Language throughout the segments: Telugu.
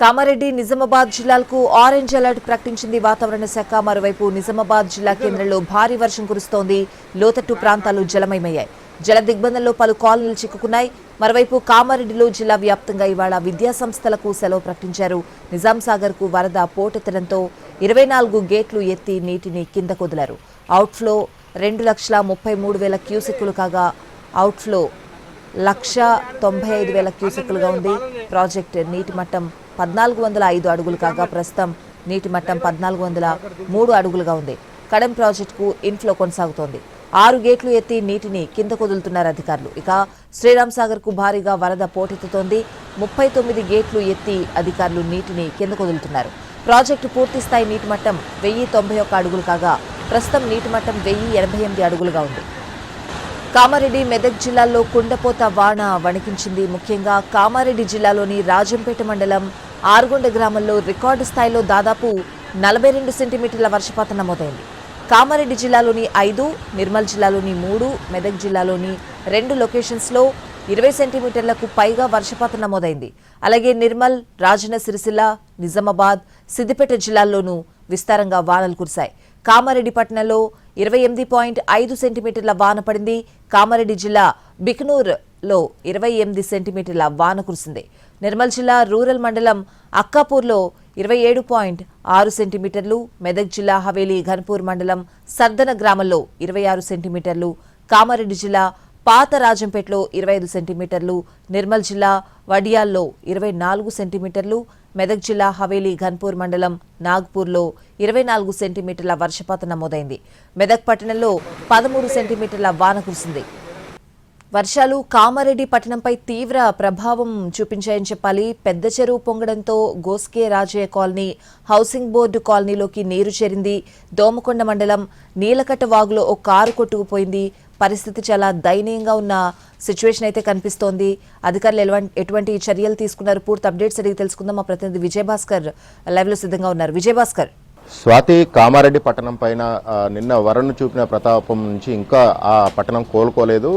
కామారెడ్డి నిజామాబాద్ జిల్లాలకు ఆరెంజ్ అలర్ట్ ప్రకటించింది వాతావరణ శాఖ. మరోవైపు నిజామాబాద్ జిల్లా కేంద్రంలో భారీ వర్షం కురుస్తోంది. లోతట్టు ప్రాంతాలు జలమయమయ్యాయి. జల దిగ్బంధంలో పలు కాలనీలు చిక్కుకున్నాయి. మరోవైపు కామారెడ్డిలో జిల్లా వ్యాప్తంగా ఇవాళ విద్యాసంస్థలకు సెలవు ప్రకటించారు. నిజాం సాగర్ కు వరద పోటెత్తడంతో 24 గేట్లు ఎత్తి నీటిని కిందకు వదిలారు. అవుట్ఫ్లో 2,33,000 క్యూసెక్కులు కాగా అవుట్ఫ్లో 1,95,000 క్యూసెక్కులుగా ఉంది. ప్రాజెక్టు నీటి మట్టం 1,405 అడుగులు కాగా ప్రస్తుతం నీటి మట్టం 1,403 అడుగులుగా ఉంది. కడెం ప్రాజెక్టుకు ఇన్ఫ్లో కొనసాగుతోంది. 6 గేట్లు ఎత్తి నీటిని కిందకు వదులుతున్నారు అధికారులు. ఇక శ్రీరామ్ సాగర్ కు భారీగా వరద పోటెత్తుతోంది. 39 గేట్లు ఎత్తి అధికారులు నీటిని కిందకు వదులుతున్నారు. ప్రాజెక్టు పూర్తి స్థాయి నీటి మట్టం 1,091 అడుగులు కాగా ప్రస్తుతం నీటి మట్టం 1,088 అడుగులుగా ఉంది. కామారెడ్డి మెదక్ జిల్లాల్లో కుండపోత వాన వణికించింది. ముఖ్యంగా కామారెడ్డి జిల్లాలోని రాజంపేట మండలం ఆరుగొండ గ్రామంలో రికార్డు స్థాయిలో దాదాపు 42 సెంటీమీటర్ల వర్షపాతం నమోదైంది. కామారెడ్డి జిల్లాలోని 5, నిర్మల్ జిల్లాలోని 3, మెదక్ జిల్లాలోని 2 లొకేషన్స్లో 20 సెంటీమీటర్లకు పైగా వర్షపాతం నమోదైంది. అలాగే నిర్మల్, రాజన్న సిరిసిల్ల, నిజామాబాద్, సిద్దిపేట జిల్లాల్లోనూ విస్తారంగా వానలు కురిశాయి. కామారెడ్డి పట్టణంలో 28.5 సెంటీమీటర్ల వాన పడింది. కామారెడ్డి జిల్లా బికనూర్లో 28 సెంటీమీటర్ల వాన కురిసింది. నిర్మల్ జిల్లా రూరల్ మండలం అక్కాపూర్లో 27.6 సెంటీమీటర్లు, మెదక్ జిల్లా హవేలీ ఘన్పూర్ మండలం సర్దన గ్రామంలో 26 సెంటీమీటర్లు, కామారెడ్డి జిల్లా పాత రాజంపేటలో 25 సెంటీమీటర్లు, నిర్మల్ జిల్లా వడియాల్లో 24 సెంటీమీటర్లు, మెదక్ జిల్లా హవేలీ ఘన్పూర్ మండలం నాగ్పూర్లో 24 సెంటీమీటర్ల వర్షపాతం నమోదైంది. మెదక్ పట్టణంలో 13 సెంటీమీటర్ల వాన కురిసింది. వర్షాలు కామారెడ్డి పట్టణంపై తీవ్ర ప్రభావం చూపించాయని చెప్పాలి. పెద్ద చెరువు పొంగడంతో గోస్కే రాజయ్య కాలనీ, హౌసింగ్ బోర్డు కాలనీలోకి నీరు చేరింది. దోమకొండ మండలం నీలకట్ట వాగులో ఓ కారు కొట్టుకుపోయింది. పరిస్థితి చాలా దయనీయంగా ఉన్న సిచ్యువేషన్ అయితే కనిపిస్తోంది. అధికారులు ఎటువంటి చర్యలు తీసుకున్నారు? పూర్తి అప్డేట్స్ అడిగి తెలుసుకుందాం. మా ప్రతినిధి విజయభాస్కర్ లైవ్ లో సిద్ధంగా ఉన్నారు. విజయభాస్కర్, స్వాతి, కామారెడ్డి పట్టణం పైన నిన్న వరను చూపిన ప్రతాపం నుంచి ఇంకా ఆ పట్టణం కోలుకోలేదు.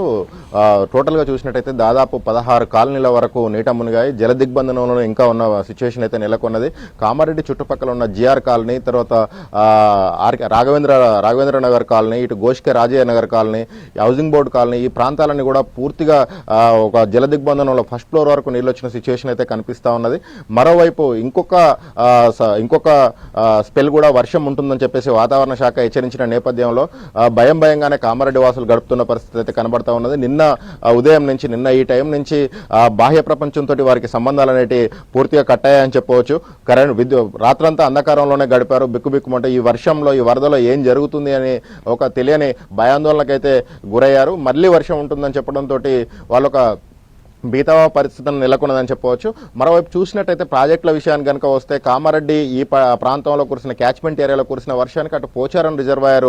టోటల్గా చూసినట్టయితే దాదాపు 16 కాలనీల వరకు నీట మునిగాయి. జల దిగ్బంధనంలో ఇంకా ఉన్న సిచ్యువేషన్ అయితే నెలకొన్నది. కామారెడ్డి చుట్టుపక్కల ఉన్న జిఆర్ కాలనీ, తర్వాత రాఘవేంద్ర నగర్ కాలనీ, ఇటు Goshke Rajaiah Nagar colony, housing board colony, ఈ ప్రాంతాలన్నీ కూడా పూర్తిగా ఒక జల దిగ్బంధనంలో ఫస్ట్ ఫ్లోర్ వరకు నీళ్ళు వచ్చిన సిచ్యువేషన్ అయితే కనిపిస్తూ ఉన్నది. మరోవైపు ఇంకొక స్పెల్ కూడా వర్షం ఉంటుందని చెప్పేసి వాతావరణ శాఖ హెచ్చరించిన నేపథ్యంలో భయంగానే కామారెడ్డి వాసులు గడుపుతున్న పరిస్థితి అయితే కనబడతా ఉన్నది. నిన్న ఉదయం నుంచి, నిన్న ఈ టైం నుంచి బాహ్య ప్రపంచంతో వారికి సంబంధాలు అనేవి పూర్తిగా కట్టాయని చెప్పవచ్చు. రాత్రంతా అంధకారంలోనే గడిపారు. బిక్కుబిక్కుమంటే ఈ వర్షంలో, ఈ వరదలో ఏం జరుగుతుంది అని ఒక తెలియని భయాందోళనకైతే గురయ్యారు. మళ్ళీ వర్షం ఉంటుందని చెప్పడంతో వాళ్ళొక బీతవ పరిస్థితులను నెలకొన్నదని చెప్పవచ్చు. మరోవైపు చూసినట్టయితే ప్రాజెక్టుల విషయానికి కనుక వస్తే, కామారెడ్డి ఈ ప్రాంతంలో కురిసిన క్యాచ్మెంట్ ఏరియాలో కురిసిన వర్షానికి అటు పోచారం రిజర్వాయర్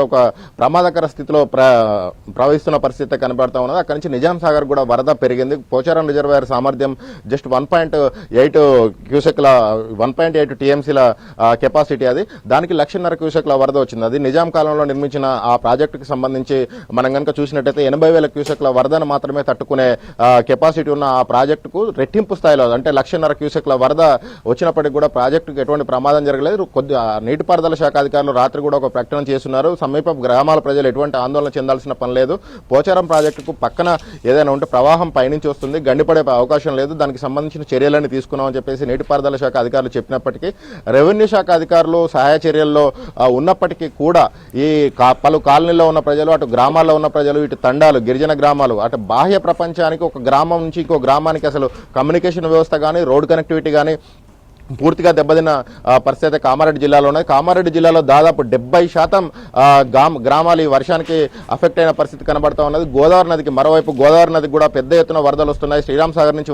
ఒక ప్రమాదకర స్థితిలో ప్రవహిస్తున్న పరిస్థితి కనబడతా ఉన్నది. అక్కడి నుంచి నిజాం సాగర్ కూడా వరద పెరిగింది. పోచారం రిజర్వాయర్ సామర్థ్యం జస్ట్ 1.8 టీఎంసీల కెపాసిటీ. అది దానికి 1,50,000 క్యూసెక్ల వరద వచ్చింది. అది నిజాం కాలంలో నిర్మించిన ఆ ప్రాజెక్టుకి సంబంధించి మనం కనుక చూసినట్టయితే 80,000 క్యూసెక్ల వరదను మాత్రమే తట్టుకునే కెపాసిటీ ఉన్న ఆ ప్రాజెక్టుకు రెట్టింపు స్థాయిలో అంటే 1,50,000 క్యూసెక్ల వరద వచ్చినప్పటికీ కూడా ప్రాజెక్టుకు ఎటువంటి ప్రమాదం జరగలేదు. నీటిపారుదల శాఖ అధికారులు రాత్రి కూడా ఒక ప్రకటన చేస్తున్నారు. సమీప గ్రామాల ప్రజలు ఎటువంటి ఆందోళన చెందాల్సిన పని లేదు. పోచారం ప్రాజెక్టుకు పక్కన ఏదైనా ఉంటే ప్రవాహం పైనుంచి వస్తుంది, గండిపడే అవకాశం లేదు. దానికి సంబంధించిన చర్యలన్నీ తీసుకున్నామని చెప్పేసి నీటిపారుదల శాఖ అధికారులు చెప్పినప్పటికీ, రెవెన్యూ శాఖ అధికారులు సహాయ చర్యల్లో ఉన్నప్పటికీ కూడా ఈ పలు కాలనీలో ఉన్న ప్రజలు, అటు గ్రామాల్లో ఉన్న ప్రజలు, ఇటు తండాలు, గిరిజన గ్రామాలు, అటు బాహ్య ప్రపంచానికి ఒక గ్రామం నుంచి ఇంకో గ్రామానికి అసలు కమ్యూనికేషన్ వ్యవస్థ కానీ, రోడ్ కనెక్టివిటీ కానీ పూర్తిగా దెబ్బతిన్న పరిస్థితి కామారెడ్డి జిల్లాలో ఉన్నాయి. కామారెడ్డి జిల్లాలో దాదాపు 70% గ్రామాలు ఈ వర్షానికి అఫెక్ట్ అయిన పరిస్థితి కనబడతా ఉన్నది. గోదావరి నదికి, మరోవైపు గోదావరి నదికి కూడా పెద్ద ఎత్తున వరదలు వస్తున్నాయి. శ్రీరామ్ సాగర్ నుంచి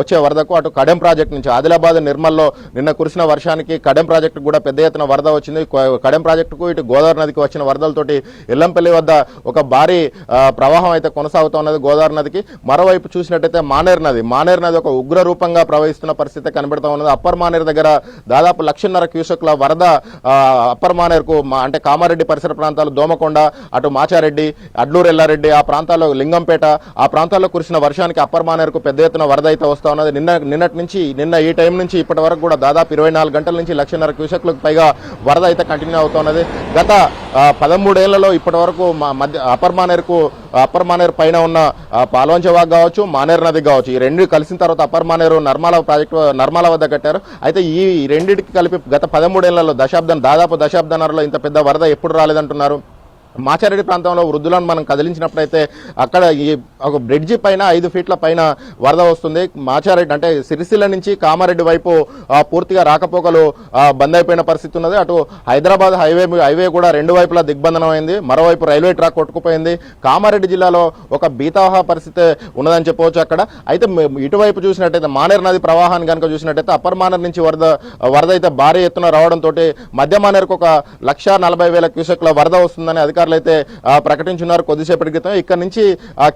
వచ్చే వరదకు, అటు కడెం ప్రాజెక్టు నుంచి ఆదిలాబాద్, నిర్మల్లో నిన్న కురిసిన వర్షానికి కడెం ప్రాజెక్టు కూడా పెద్ద ఎత్తున వరద వచ్చింది. కడెం ప్రాజెక్టుకు, ఇటు గోదావరి నదికి వచ్చిన వరదలతోటి ఎల్లంపల్లి వద్ద ఒక భారీ ప్రవాహం అయితే కొనసాగుతూ ఉన్నది గోదావరి నదికి. మరోవైపు చూసినట్టయితే మానేరు నది ఒక ఉగ్ర రూపంగా ప్రవహిస్తున్న పరిస్థితి కనబడతా ఉన్నది. అప్పర్ మానేరు దగ్గర దాదాపు 1.5 క్యూసెక్ల వరద అప్పర్ మానేరుకు అంటే కామారెడ్డి పరిసర ప్రాంతాలు దోమకొండ, అటు మాచారెడ్డి, అడ్లూరు ఎల్లారెడ్డి ఆ ప్రాంతాల్లో, లింగంపేట ఆ ప్రాంతాల్లో కురిసిన వర్షానికి అప్పర్ మానేరుకు పెద్ద ఎత్తున వరద అయితే వస్తూ ఉన్నది. నిన్న ఈ టైం నుంచి ఇప్పటి వరకు కూడా దాదాపు 24 గంటల నుంచి 1.5 క్యూసెక్లకు పైగా వరద అయితే కంటిన్యూ అవుతున్నది. గత 13 ఏళ్లలో ఇప్పటి వరకు మధ్య అప్పర్ మానేరు పైన ఉన్న పాల్వంచ వాగు కావచ్చు, మానేరు నది కావచ్చు, ఈ రెండు కలిసిన తర్వాత అప్పర్ మానేరు నర్మాల వద్ద కట్టారు. అయితే ఈ రెండింటికి కలిపి గత 13 ఏళ్లలో దాదాపు దశాబ్దన్నరలో ఇంత పెద్ద వరద ఎప్పుడు రాలేదంటున్నారు. మాచారెడ్డి ప్రాంతంలో వృద్ధులను మనం కదిలించినప్పుడైతే అక్కడ ఈ ఒక బ్రిడ్జి పైన 5 ఫీట్ల పైన వరద వస్తుంది. మాచారెడ్డి అంటే సిరిసిల్ల నుంచి కామారెడ్డి వైపు పూర్తిగా రాకపోకలు బంద్ అయిపోయిన పరిస్థితి ఉన్నది. అటు హైదరాబాద్ హైవే కూడా 2 వైపులా దిగ్బంధనం అయింది. మరోవైపు రైల్వే ట్రాక్ కొట్టుకుపోయింది. కామారెడ్డి జిల్లాలో ఒక బీతావహ పరిస్థితి ఉన్నదని చెప్పవచ్చు అక్కడ. అయితే ఇటువైపు చూసినట్టయితే మానేరు నది ప్రవాహాన్ని కనుక చూసినట్టయితే అప్పర్ మానేరు నుంచి వరద అయితే భారీ ఎత్తున రావడంతో మధ్య మానేరుకు ఒక 1,40,000 క్యూసెక్ల వరద వస్తుందని అధికారులు అయితే ప్రకటించున్నారు కొద్దిసేపటి క్రితం. ఇక్కడ నుంచి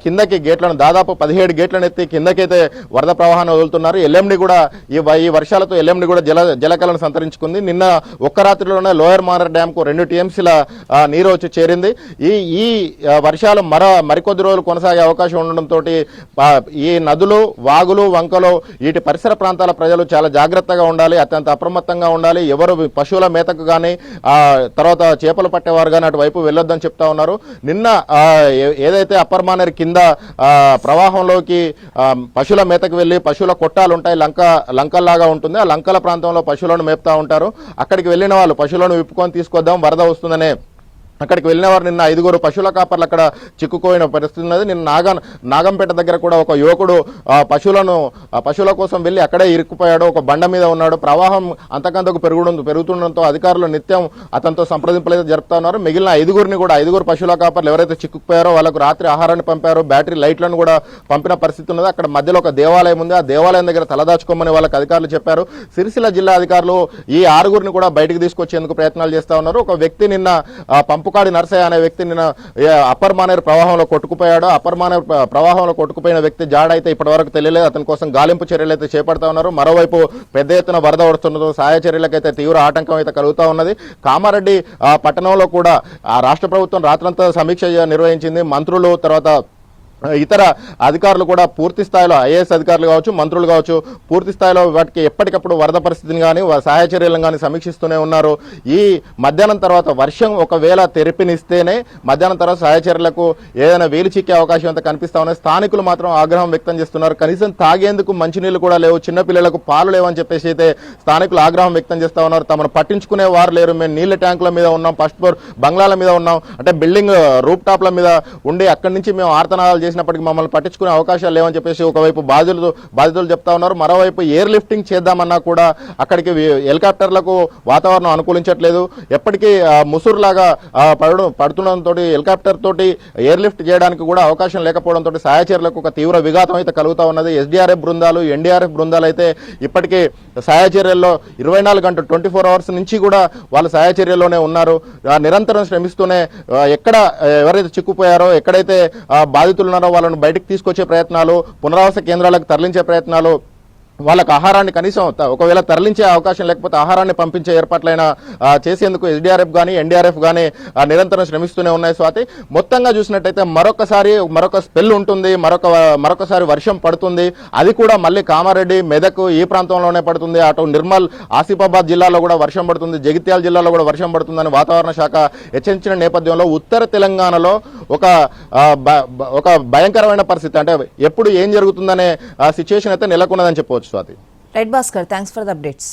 కిందకి గేట్లను దాదాపు 17 గేట్లను ఎత్తి కిందకైతే వరద ప్రవాహాన్ని వదులుతున్నారు. ఎల్ఎండి కూడా ఈ వర్షాలతో ఎల్ఎండి కూడా జలకలను సంతరించుకుంది. నిన్న ఒక్క రాత్రిలోనే లోయర్ మానేరు డ్యామ్ కు 2 టీఎంసీల నీరు వచ్చి చేరింది. ఈ వర్షాలు మరికొద్ది రోజులు కొనసాగే అవకాశం ఉండడంతో ఈ నదులు, వాగులు, వంకలు వీటి పరిసర ప్రాంతాల ప్రజలు చాలా జాగ్రత్తగా ఉండాలి, అత్యంత అప్రమత్తంగా ఉండాలి. ఎవరు పశువుల మేతకు కానీ తర్వాత చేపలు పట్టేవారు కానీ అటువైపు వెళ్ళొద్దని చెప్తా ఉన్నారు. నిన్న ఏదైతే అప్పర్ మానేరు కింద ప్రవాహంలోకి పశువుల మేతకు వెళ్ళి పశువుల కొట్టాలు ఉంటాయి, లంకల్లాగా ఉంటుంది. ఆ లంకల ప్రాంతంలో పశువులను మేపుతా ఉంటారు. అక్కడికి వెళ్ళిన వాళ్ళు పశువులను విప్పుకొని తీసుకొద్దాం వరద వస్తుందనే అక్కడికి వెళ్ళిన వారు నిన్న 5 పశువుల కాపర్లు అక్కడ చిక్కుకోయిన పరిస్థితి ఉన్నది. నిన్న నాగంపేట దగ్గర కూడా ఒక యువకుడు పశువుల కోసం వెళ్ళి అక్కడే ఇరుక్కుపోయాడు. ఒక బండ మీద ఉన్నాడు. ప్రవాహం అంతకంతకు పెరుగుతుండడంతో అధికారులు నిత్యం అతనితో సంప్రదింపులు అయితే జరుపుతా ఉన్నారు. మిగిలిన 5 పశువుల కాపర్లు ఎవరైతే చిక్కుకుపోయారో వాళ్ళకు రాత్రి ఆహారాన్ని పంపారు, బ్యాటరీ లైట్లను కూడా పంపిన పరిస్థితి ఉన్నది. అక్కడ మధ్యలో ఒక దేవాలయం ఉంది. ఆ దేవాలయం దగ్గర తలదాచుకోమని వాళ్ళకి అధికారులు చెప్పారు. సిరిసిల్ల జిల్లా అధికారులు ఈ 6 కూడా బయటకు తీసుకొచ్చేందుకు ప్రయత్నాలు చేస్తా ఉన్నారు. ఒక వ్యక్తి నిన్న పంపుకాడి నర్సయ్య అనే వ్యక్తి నిన్న అప్పర్ మానేరు ప్రవాహంలో కొట్టుకుపోయాడు. అప్పర్ మానేరు ప్రవాహంలో కొట్టుకుపోయిన వ్యక్తి జాడ అయితే ఇప్పటి వరకు తెలియలేదు. అతని కోసం గాలింపు చర్యలు అయితే చేపడతా ఉన్నారు. మరోవైపు పెద్ద ఎత్తున వరద వస్తుండటంతో సహాయ చర్యలకైతే తీవ్ర ఆటంకం అయితే కలుగుతా ఉన్నది. కామారెడ్డి పట్టణంలో కూడా రాష్ట్ర ప్రభుత్వం రాత్రంతా సమీక్ష నిర్వహించింది. మంత్రులు తర్వాత ఇతర అధికారులు కూడా పూర్తి స్థాయిలో ఐఏఎస్ అధికారులు కావచ్చు, మంత్రులు కావచ్చు, పూర్తి స్థాయిలో వాటికి ఎప్పటికప్పుడు వరద పరిస్థితిని కానీ సహాయ చర్యలను కానీ సమీక్షిస్తూనే ఉన్నారు. ఈ మధ్యాహ్నం తర్వాత వర్షం ఒకవేళ తెరిపినిస్తేనే మధ్యాహ్నం తర్వాత సహాయ చర్యలకు ఏదైనా వేలు చిక్కే అవకాశం అంతా కనిపిస్తా ఉన్నాయి. స్థానికులు మాత్రం ఆగ్రహం వ్యక్తం చేస్తున్నారు. కనీసం తాగేందుకు మంచినీళ్ళు కూడా లేవు, చిన్నపిల్లలకు పాలు లేవని చెప్పేసి అయితే స్థానికులు ఆగ్రహం వ్యక్తం చేస్తా ఉన్నారు. తమను పట్టించుకునే వారు లేరు, మేము నీళ్ల ట్యాంకుల మీద ఉన్నాం, ఫస్ట్ ఫ్లోర్ బంగ్లాల మీద ఉన్నాం, అంటే బిల్డింగ్ రూప్ టాప్ల మీద ఉండి అక్కడి నుంచి మేము ఆర్తనాదాలు చేసినప్పటికీ మమ్మల్ని పట్టించుకునే అవకాశాలు లేవని చెప్పేసి ఒకవైపు బాధితులు చెప్తా ఉన్నారు. మరోవైపు ఎయిర్ లిఫ్టింగ్ చేద్దామన్నా కూడా అక్కడికి హెలికాప్టర్లకు వాతావరణం అనుకూలించట్లేదు. ఎప్పటికీ ముసురులాగా పడుతుండడంతో హెలికాప్టర్ తోటి ఎయిర్ లిఫ్ట్ చేయడానికి కూడా అవకాశం లేకపోవడంతో సహాయ చర్యలకు ఒక తీవ్ర విఘాతం అయితే కలుగుతా ఉన్నది. ఎస్డీఆర్ఎఫ్ బృందాలు, ఎన్డీఆర్ఎఫ్ బృందాలు అయితే ఇప్పటికీ సహాయ చర్యల్లో 24 గంటలు 24 అవర్స్ నుంచి కూడా వాళ్ళు సహాయ చర్యల్లోనే ఉన్నారు. నిరంతరం శ్రమిస్తూనే ఎక్కడ ఎవరైతే చిక్కుపోయారో, ఎక్కడైతే బాధితులు ఉన్నారో వాళ్ళను బయటకు తీసుకొచ్చే ప్రయత్నాలు, పునరావాస కేంద్రాలకు తరలించే ప్రయత్నాలు, వాళ్ళకు ఆహారాన్ని కనీసం ఒకవేళ తరలించే అవకాశం లేకపోతే ఆహారాన్ని పంపించే ఏర్పాట్లైనా చేసేందుకు ఎస్డీఆర్ఎఫ్ కానీ ఎన్డీఆర్ఎఫ్ కానీ నిరంతరం శ్రమిస్తూనే ఉన్నాయి. స్వాతి, మొత్తంగా చూసినట్టయితే మరొక స్పెల్ ఉంటుంది, మరొకసారి వర్షం పడుతుంది. అది కూడా మళ్ళీ కామారెడ్డి, మెదక్ ఈ ప్రాంతంలోనే పడుతుంది. అటు నిర్మల్, ఆసిఫాబాద్ జిల్లాలో కూడా వర్షం పడుతుంది, జగిత్యాల జిల్లాలో కూడా వర్షం పడుతుందని వాతావరణ శాఖ హెచ్చరించిన నేపథ్యంలో ఉత్తర తెలంగాణలో ఒక భయంకరమైన పరిస్థితి, అంటే ఎప్పుడు ఏం జరుగుతుందనే సిచ్యువేషన్ అయితే నెలకొన్నదని చెప్పవచ్చు. Swathi. Right Bhaskar, thanks for the updates.